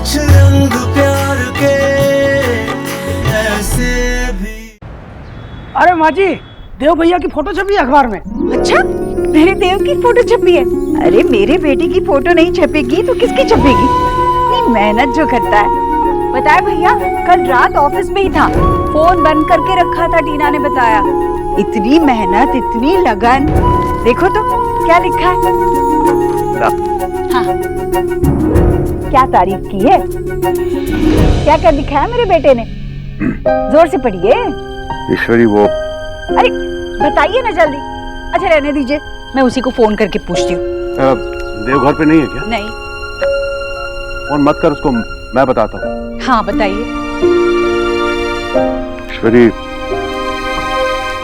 कुछ रंग प्यार के ऐसे भी। अरे माँ जी, देव भैया की फोटो छपी है अखबार में। अच्छा, मेरे देव की फोटो छपी है? अरे मेरे बेटे की फोटो नहीं छपेगी तो किसकी छपेगी? इतनी मेहनत जो करता है। बताया भैया, कल रात ऑफिस में ही था, फोन बंद करके रखा था, टीना ने बताया। इतनी मेहनत, इतनी लगन, देखो तो क्या लिखा है। हाँ, क्या तारीफ की है, क्या क्या लिखा है मेरे बेटे ने, जोर से पढ़िए। ईश्वरी वो, अरे बताइए ना जल्दी। अच्छा रहने दीजिए, मैं उसी को फोन करके पूछती हूँ। देव घर पे नहीं है क्या? नहीं। फोन मत कर उसको, मैं बताता हूँ। हाँ बताइए। ईश्वरी,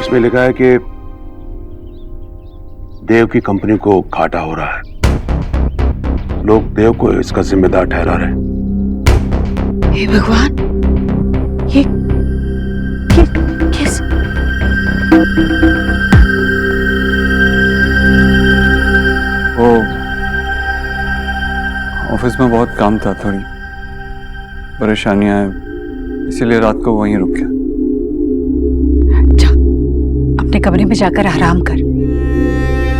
इसमें लिखा है कि देव की कंपनी को घाटा हो रहा है, लोग देव को इसका जिम्मेदार ठहरा रहे हैं। हे भगवान, ये किस? वो ऑफिस में बहुत काम था, थोड़ी परेशानियां हैं, इसीलिए रात को वहीं रुक गया। जा, अपने कमरे में जाकर आराम कर,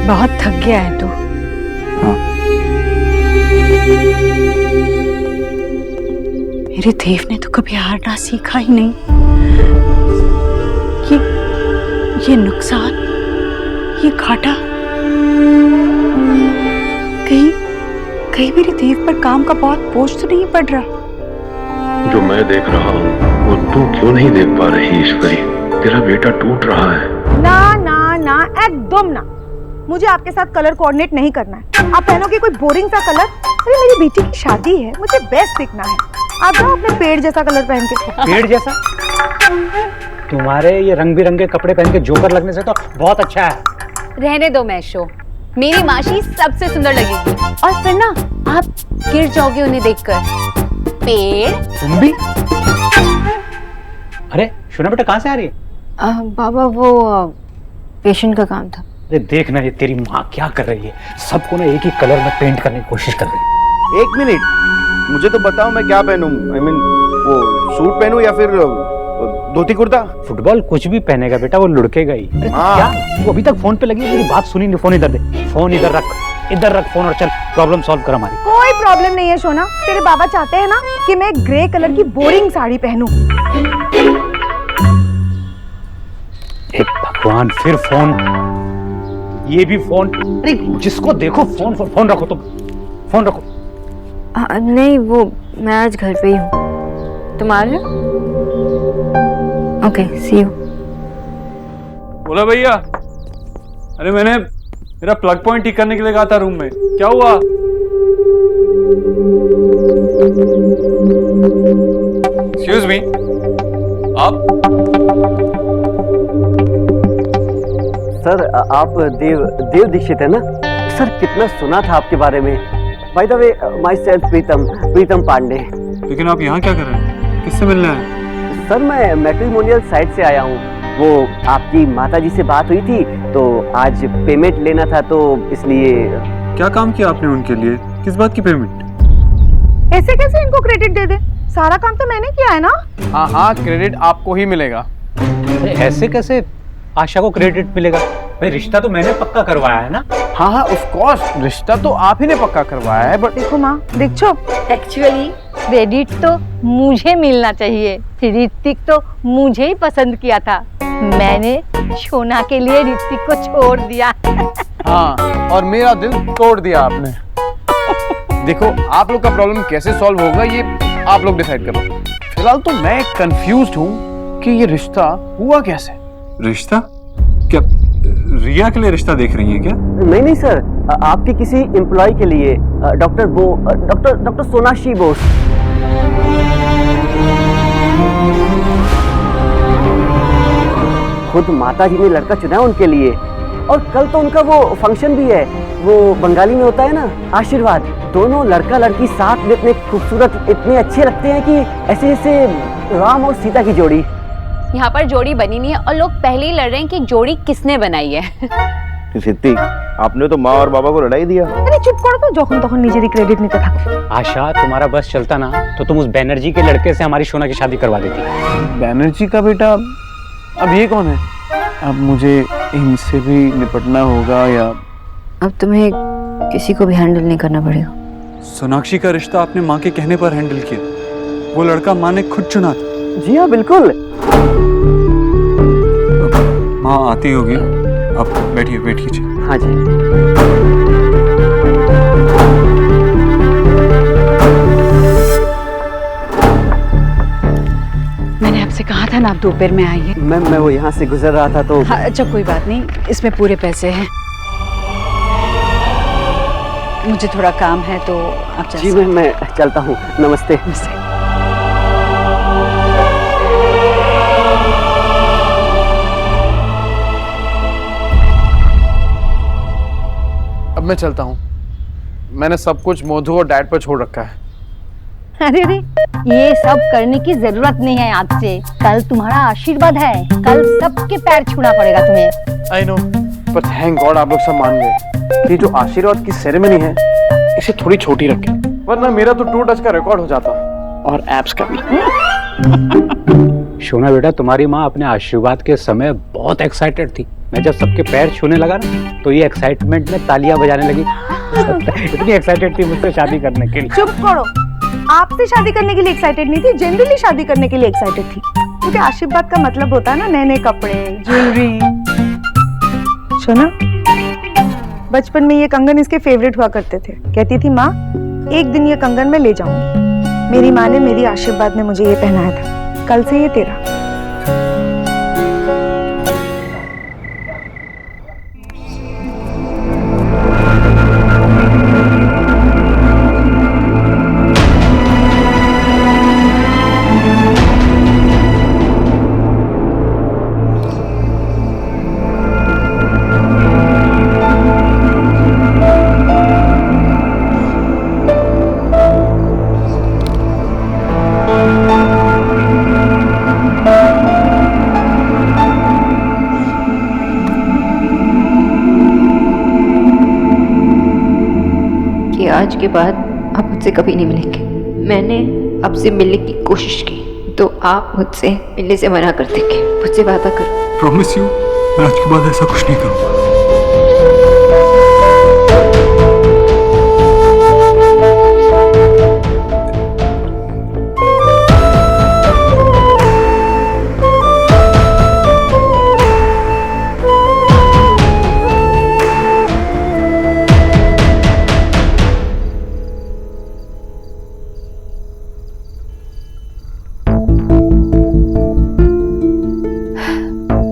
बहुत थक गया है तू। हाँ। मेरे देव ने तो कभी हारना सीखा ही नहीं। ये नुकसान, ये घाटा, कहीं मेरे देव पर काम का बहुत बोझ तो नहीं पड़ रहा? जो मैं देख रहा हूँ वो तू क्यों नहीं देख पा रही ईश्वरी? तेरा बेटा टूट रहा है। ना ना ना, एकदम ना। मुझे आपके साथ कलर कोऑर्डिनेट नहीं करना है। आप पहनोगे कोई बोरिंग सा कलर। अरे मेरी बेटी की शादी है, मुझे बेस्ट दिखना है। आप जाओ अपने पेड़ जैसा कलर पहन के। पेड़ जैसा? तुम्हारे ये रंग बिरंगे कपड़े पहन के जोकर लगने से तो बहुत अच्छा है। रहने दो मैशो, मेरी माशी सबसे सुंदर लगेगी, और फिर ना आप गिर जाओगे उन्हें देखकर। पेड़? तुम भी? अरे सुना बेटा, कहाँ से आ रही है? बाबा वो पेशेंट का काम था। अरे देखना ये तेरी माँ क्या कर रही है, सबको ना एक ही कलर में पेंट करने की कोशिश कर रही है। एक मिनट, मुझे तो बताओ मैं क्या पहनूं? I mean, वो सूट पहनूं या फिर धोती कुर्ता? फुटबॉल कुछ भी पहनेगा बेटा, वो लुढ़केगा ही। अरे क्या वो अभी तक फोन पे लगी है, मेरी बात सुनी नहीं। फोन इधर दे, फोन इधर रख फोन, और चल प्रॉब्लम सॉल्व कर हमारी। कोई प्रॉब्लम नहीं है सोना। तेरे बाबा चाहते हैं ना कि मैं ग्रे कलर की बोरिंग साड़ी पहनूं। हे भगवान, फिर फोन, ये भी फोन। अरे जिसको देखो फोन फोन फोन रखो, तुम फोन रखो। नहीं, वो मैं आज घर पे ही हूँ, तुम आ रहे हो? Okay, see you. बोला भैया, अरे मैंने मेरा प्लग पॉइंट ठीक करने के लिए कहा था रूम में, क्या हुआ? एक्सक्यूज मी, आप? सर, आप देव दीक्षित है ना? सर, कितना सुना था आपके बारे में। By the way, myself Pritam Pandey. लेकिन आप यहाँ क्या कर रहे हैं, किससे मिलना है? सर, मैं मैट्रिमोनियल साइट से आया हूँ। वो आपकी माताजी से बात हुई थी तो आज पेमेंट लेना था, तो इसलिए। क्या काम किया आपने उनके लिए, किस बात की पेमेंट? ऐसे कैसे इनको क्रेडिट दे दे? सारा काम तो मैंने किया है ना। हाँ हाँ, क्रेडिट आपको ही मिलेगा। अरे ऐसे कैसे आशा को क्रेडिट मिलेगा? भाई रिश्ता तो मैंने पक्का करवाया है ना। हाँ हाँ, ऑफ कोर्स, रिश्ता तो आप ही ने पक्का करवाया है। बट देखो माँ, देखो, एक्चुअली क्रेडिट तो मुझे मिलना चाहिए। ऋतिक तो मुझे ही पसंद किया था, मैंने शोना के लिए ऋतिक को छोड़ दिया। हाँ, और मेरा दिल तोड़ दिया आपने। देखो, आप लोग का प्रॉब्लम कैसे सॉल्व होगा ये आप लोग डिसाइड करो। फिलहाल तो मैं कंफ्यूज्ड हूँ कि ये रिश्ता हुआ कैसे। रिश्ता? क्या रिया के लिए रिश्ता देख रही हैं क्या? नहीं सर, आपके किसी एम्प्लॉय के लिए, डॉक्टर सोनाक्षी बोस। खुद माता जी ने लड़का चुना उनके लिए, और कल तो उनका वो फंक्शन भी है, वो बंगाली में होता है ना, आशीर्वाद। दोनों लड़का लड़की साथ में इतने खूबसूरत, इतने अच्छे लगते हैं कि ऐसे जैसे राम और सीता की जोड़ी। यहाँ पर जोड़ी बनी नहीं है और लोग पहले ही लड़ रहे हैं कि जोड़ी किसने बनाई है। ঋত্বিক, आपने तो माँ और बाबा को लड़ाई दिया। আরে চুপ করো তো, যখন তখন নিজেরই ক্রেডিট নিতে থাকো। आशा, तुम्हारा बस चलता ना तो तुम उस बैनर्जी के लड़के से हमारी सोना की शादी करवा देती। बैनर्जी का बेटा? अब ये कौन है? अब मुझे इनसे भी निपटना होगा या अब तुम्हें किसी को भी हैंडल नहीं करना पड़ेगा। सोनाक्षी का रिश्ता आपने माँ के कहने पर हैंडल किया, वो लड़का माँ ने खुद चुना था। जी हाँ बिल्कुल। माँ आती होगी, आप बैठिए, वेट कीजिए। हाँ जी। मैंने आपसे कहा था ना आप दोपहर में आइए। मैं वो यहाँ से गुजर रहा था तो। हाँ, अच्छा कोई बात नहीं, इसमें पूरे पैसे हैं। मुझे थोड़ा काम है तो आप जा जी मैं चलता हूँ। नमस्ते। अब मैं चलता हूँ। मैंने सब कुछ मधु और डैड पर छोड़ रखा है। अरे अरे, ये सब करने की जरूरत नहीं है आपसे। कल तुम्हारा आशीर्वाद है, कल सबके पैर छूना पड़ेगा तुम्हें। आई नो, पर थैंक गॉड आप लोग सब मान गए कि जो आशीर्वाद की सेरेमनी है इसे थोड़ी छोटी रखें, वरना मेरा तो 2 टच का रिकॉर्ड हो जाता और एप्स का भी। सोना बेटा, तुम्हारी माँ अपने आशीर्वाद के समय बहुत एक्साइटेड थी। मैं जब सबके पैर छूने लगा ना तो ये एक्साइटमेंट में तालियां बजाने लगी। इतनी एक्साइटेड थी मुझसे शादी करने के लिए। चुप करो, आपसे शादी करने के लिए एक्साइटेड नहीं थी, जनरली शादी करने के लिए एक्साइटेड थी। क्योंकि आशीर्वाद का मतलब होता है ना नए नए कपड़े, ज्वेलरी। सुना, बचपन में ये कंगन इसके फेवरेट हुआ करते थे। कहती थी माँ एक दिन ये कंगन मैं ले जाऊंगी। मेरी माँ ने मेरी आशीर्वाद में मुझे ये पहनाया था, कल से ये तेरा। आज के बाद आप मुझसे कभी नहीं मिलेंगे। मैंने आपसे मिलने की कोशिश की तो आप मुझसे मिलने से मना कर देंगे। मुझसे वादा करो। प्रॉमिस यू, मैं आज के बाद ऐसा कुछ नहीं करूँगा।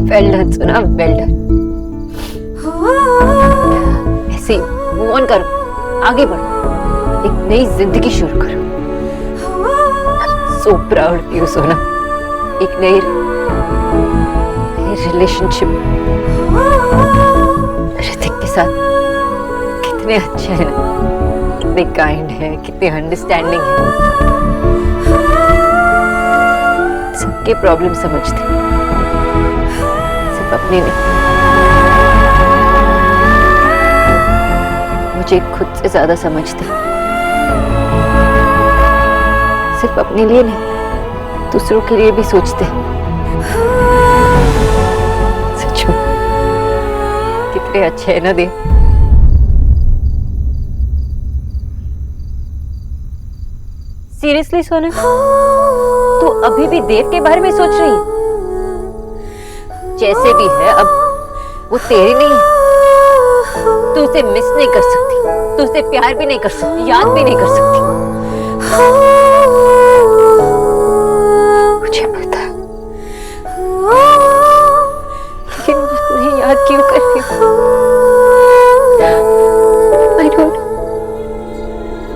वेल डन सुना, वेल डन। ऐसे मूव ऑन करो, आगे बढ़ो, एक नई जिंदगी शुरू करो। सो प्राउड यू सोना। एक नई रिलेशनशिप ऋतिक के साथ। कितने अच्छे हैं, कितने काइंड है, कितने अंडरस्टैंडिंग है, सबके प्रॉब्लम समझते, अपने नहीं। मुझे खुद से ज्यादा समझते, सिर्फ अपने लिए नहीं दूसरों के लिए भी सोचते। सच में कितने अच्छे हैं ना देव। सीरियसली सोना, तू अभी भी देव के बारे में सोच रही है? जैसे भी है अब वो तेरी नहीं है। तू उसे मिस नहीं कर सकती, तू उसे प्यार भी नहीं कर सकती, याद भी नहीं कर सकती। मुझे पता, लेकिन मैं तुम्हें याद क्यों कर रही हूँ?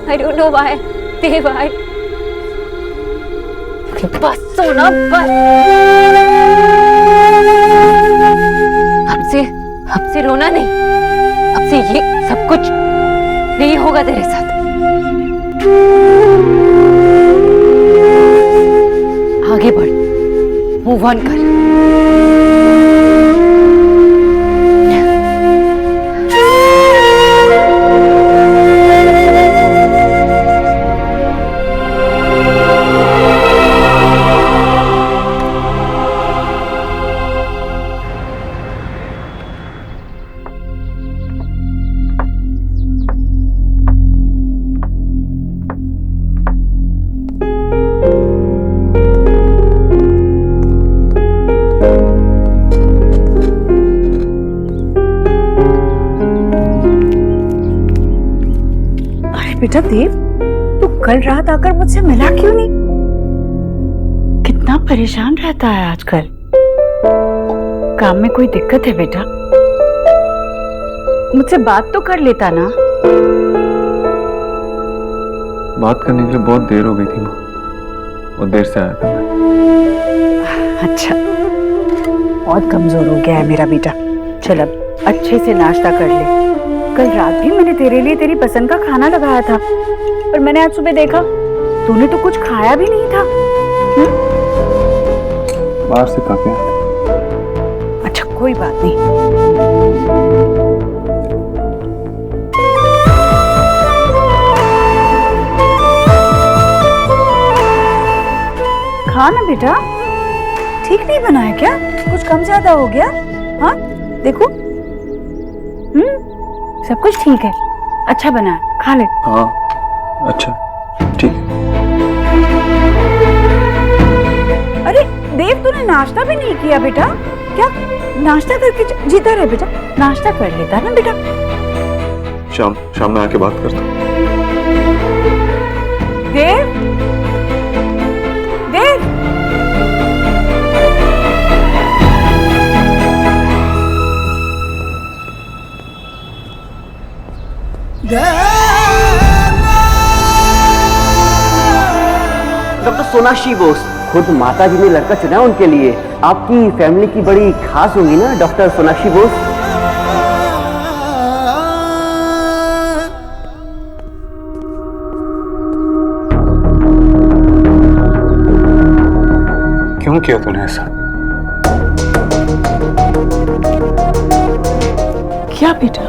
I don't know why. देव, बस सोना, बस। अब से रोना नहीं, अब से ये सब कुछ नहीं होगा तेरे साथ। आगे बढ़, मूव ऑन कर। बेटा देव, तू कल रात आकर मुझसे मिला क्यों नहीं? कितना परेशान रहता है आजकल। काम में कोई दिक्कत है बेटा? मुझसे बात तो कर लेता ना। बात करने के लिए बहुत देर हो गई थी माँ, बहुत देर से आया था मैं। अच्छा, बहुत कमजोर हो गया है मेरा बेटा। चल अब अच्छे से नाश्ता कर ले। कल रात भी मैंने तेरे लिए तेरी पसंद का खाना लगाया था, पर मैंने आज सुबह देखा तूने तो कुछ खाया भी नहीं था। बाहर से खा के आया। अच्छा कोई बात नहीं। खा ना बेटा, ठीक नहीं बना है क्या? कुछ कम ज्यादा हो गया? हाँ देखो, सब कुछ ठीक है, अच्छा बना है, खा ले। हाँ अच्छा ठीक है। अरे देव, तूने नाश्ता भी नहीं किया बेटा? क्या नाश्ता करके जीता रहे बेटा? नाश्ता कर लेता ना बेटा। शाम में आके बात करता हूँ। देव, देव, डॉक्टर सोनाक्षी बोस, खुद माता जी ने लड़का चुना उनके लिए। आपकी फैमिली की बड़ी खास होगी ना डॉक्टर सोनाक्षी बोस? क्यों किया तूने ऐसा? क्या बेटा,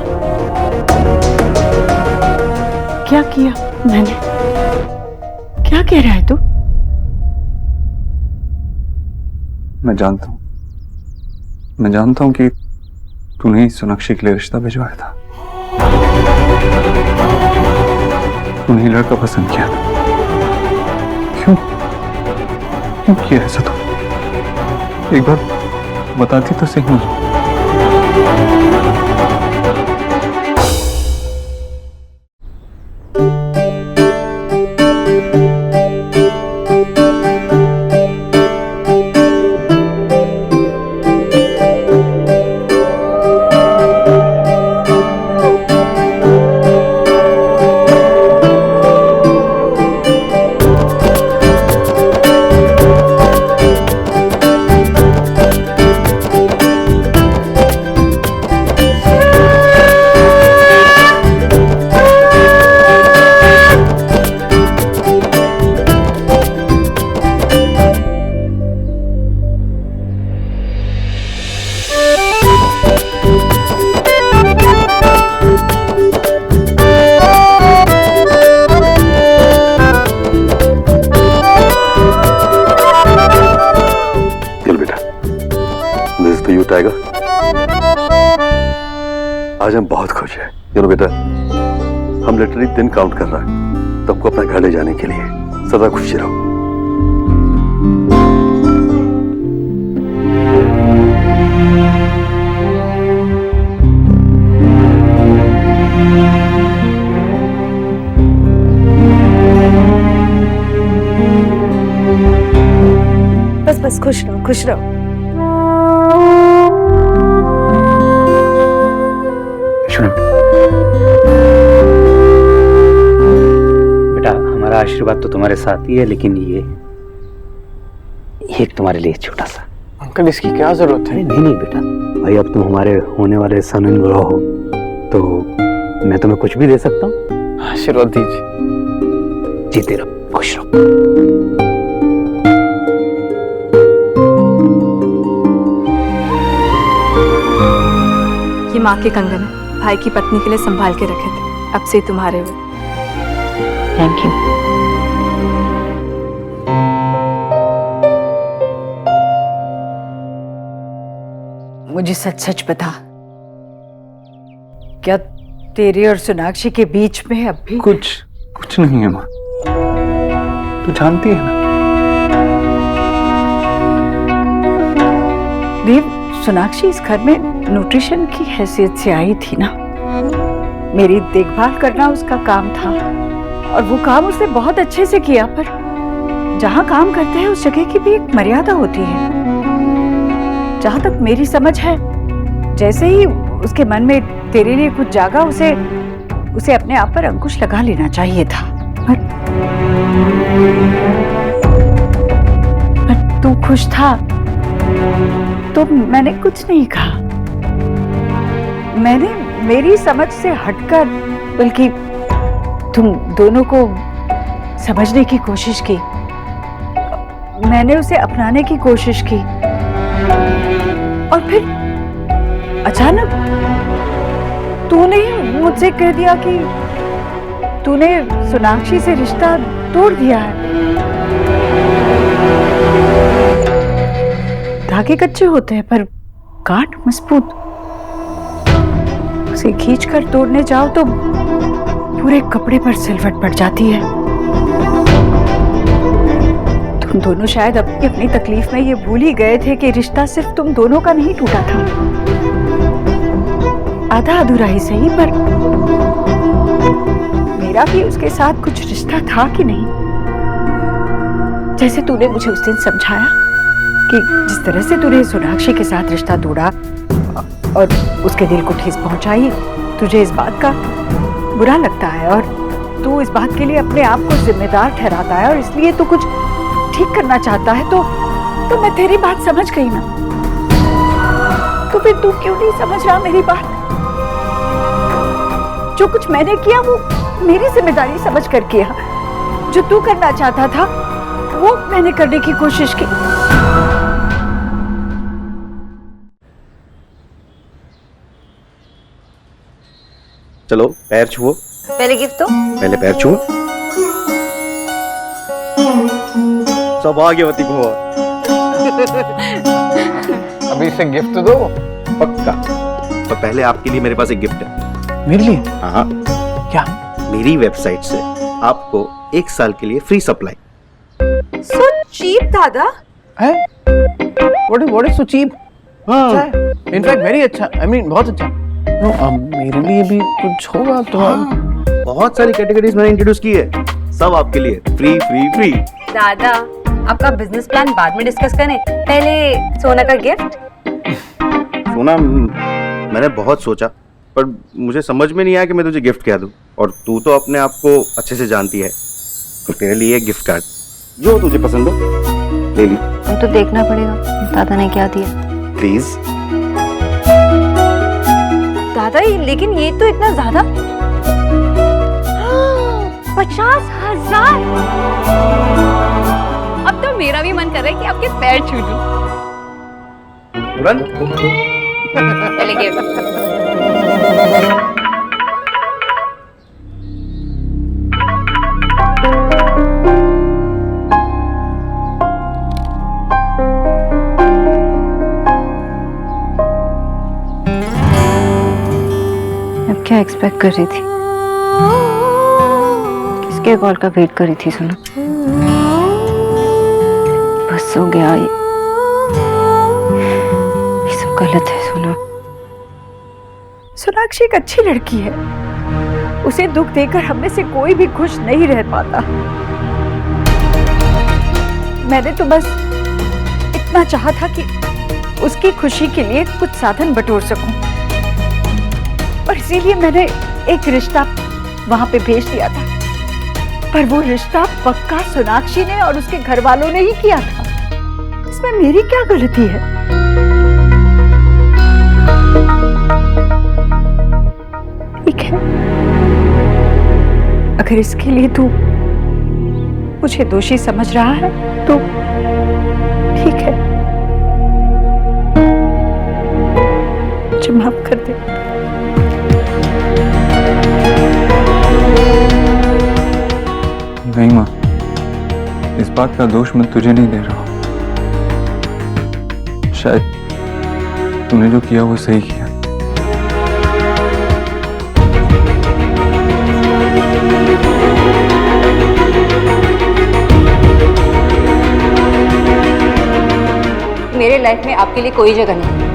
क्या किया मैंने? क्या कह रहा है तू? मैं जानता हूँ कि तूने ही सोनाक्षी के लिए रिश्ता भिजवाया था। तूने ही लड़का पसंद किया था। क्यों किया ऐसा? तो एक बार बताती तो सही मुझे। टाइगर, आज हम बहुत खुश हैं। बेटा, हम लिटरली दिन काउंट कर रहा है सबको अपना घर ले जाने के लिए। सदा खुशी रहो। बस बस खुश रहो, खुश रहो। बेटा, हमारा आशीर्वाद तो तुम्हारे साथ ही है, लेकिन ये एक तुम्हारे लिए छोटा सा। अंकल, इसकी क्या जरूरत है? नहीं बेटा, भाई अब तुम हमारे होने वाले सन इन लॉ हो, तो मैं तुम्हें कुछ भी दे सकता हूँ। आशीर्वाद दीजिए। जीते रहो, खुश रहो। ये माँ के कंगन है, भाई की पत्नी के लिए संभाल के रखे थे, अब से तुम्हारे हुए। Thank you. मुझे सच सच बता, क्या तेरे और सोनाक्षी के बीच में अब भी कुछ नहीं है माँ, तू जानती है ना। देव, सोनाक्षी इस घर में न्यूट्रिशन की हैसियत से आई थी ना। मेरी देखभाल करना उसका काम था, और वो काम उसने बहुत अच्छे से किया, पर जहाँ काम करते हैं उस जगह की भी एक मर्यादा होती है। जहाँ तक मेरी समझ है, जैसे ही उसके मन में तेरे लिए कुछ जागा, उसे अपने आप पर अंकुश लगा लेना चाहिए था। पर तू खुश था तो मैंने कुछ नहीं कहा। मैंने मेरी समझ से हटकर बल्कि तुम दोनों को समझने की कोशिश की। मैंने उसे अपनाने की कोशिश की और फिर अचानक तूने मुझसे कह दिया कि तूने सोनाक्षी से रिश्ता तोड़ दिया है। धागे कच्चे होते हैं पर गांठ मजबूत। उसे खींचकर तोड़ने जाओ तो पूरे कपड़े पर सिलवट पड़ जाती है। तुम दोनों शायद अपनी तकलीफ में ये भूल ही गए थे कि रिश्ता सिर्फ तुम दोनों का नहीं टूटा था, आधा अधूरा ही सही, पर मेरा भी उसके साथ कुछ रिश्ता था कि नहीं। जैसे तूने मुझे उस दिन समझाया कि जिस तरह से तूने सोनाक्षी के साथ रिश्ता तोड़ा और उसके दिल को ठेस पहुंचाई, तुझे इस बात का बुरा लगता है और तू इस बात के लिए अपने आप को जिम्मेदार ठहराता है और इसलिए तू कुछ ठीक करना चाहता है। तो मैं तेरी बात समझ गई ना, तो फिर तू क्यों नहीं समझ रहा मेरी बात? जो कुछ मैंने किया वो मेरी जिम्मेदारी समझ कर किया। जो तू करना चाहता था वो मैंने करने की कोशिश की। चलो पैर छुओ। पहले गिफ्ट दो। पहले पैर छुओ। सौभाग्यवती भव। अभी इसे गिफ्ट दो। पक्का। तो पहले आपके लिए मेरे पास एक गिफ्ट है। मेरे लिए? हाँ। क्या? मेरी वेबसाइट से आपको 1 साल के लिए फ्री सप्लाई। So cheap, दादा। है? What is so cheap? अच्छा है। In fact very अच्छा। I mean बहुत अच्छा। No, मेरे लिए भी कुछ होगा तो। बहुत सारी कैटेगरीज मैंने इंट्रोड्यूस की है, सब आपके लिए फ्री फ्री फ्री। दादा, आपका बिजनेस प्लान बाद में डिस्कस करें, पहले सोना का गिफ्ट। सोना, मैंने बहुत सोचा पर मुझे समझ में नहीं आया कि मैं तुझे गिफ्ट क्या दूं, और तू तो अपने आप को अच्छे से जानती है, तो तेरे लिए एक गिफ्ट कार्ड, जो तुझे पसंद हो ले ली। वो तो देखना पड़ेगा दादा ने क्या दिया। प्लीज। दादा लेकिन ये तो इतना ज्यादा। 50,000। अब तो मेरा भी मन कर रहा है कि आपके पैर छू लूं। तुरंत। पहले गिफ्ट। अब क्या एक्सपेक्ट कर रही थी? किसके कॉल का वेट कर रही थी सोना? बस हो गया, ये सब गलत है सोना। सोनाक्षी एक अच्छी लड़की है, उसे दुख देकर हम में से कोई भी खुश नहीं रह पाता। मैंने तो बस इतना चाहा था कि उसकी खुशी के लिए कुछ साधन बटोर सकूं, और इसीलिए मैंने एक रिश्ता वहां पे भेज दिया था। पर वो रिश्ता पक्का सोनाक्षी ने और उसके घर वालों ने ही किया था। इसमें मेरी क्या गलती है? ठीक है, अगर इसके लिए तू मुझे दोषी समझ रहा है तो ठीक है, मुझे माफ कर दे। नहीं माँ, इस बात का दोष मैं तुझे नहीं दे रहा हूँ। शायद तूने जो किया वो सही किया। मेरे लाइफ में आपके लिए कोई जगह नहीं।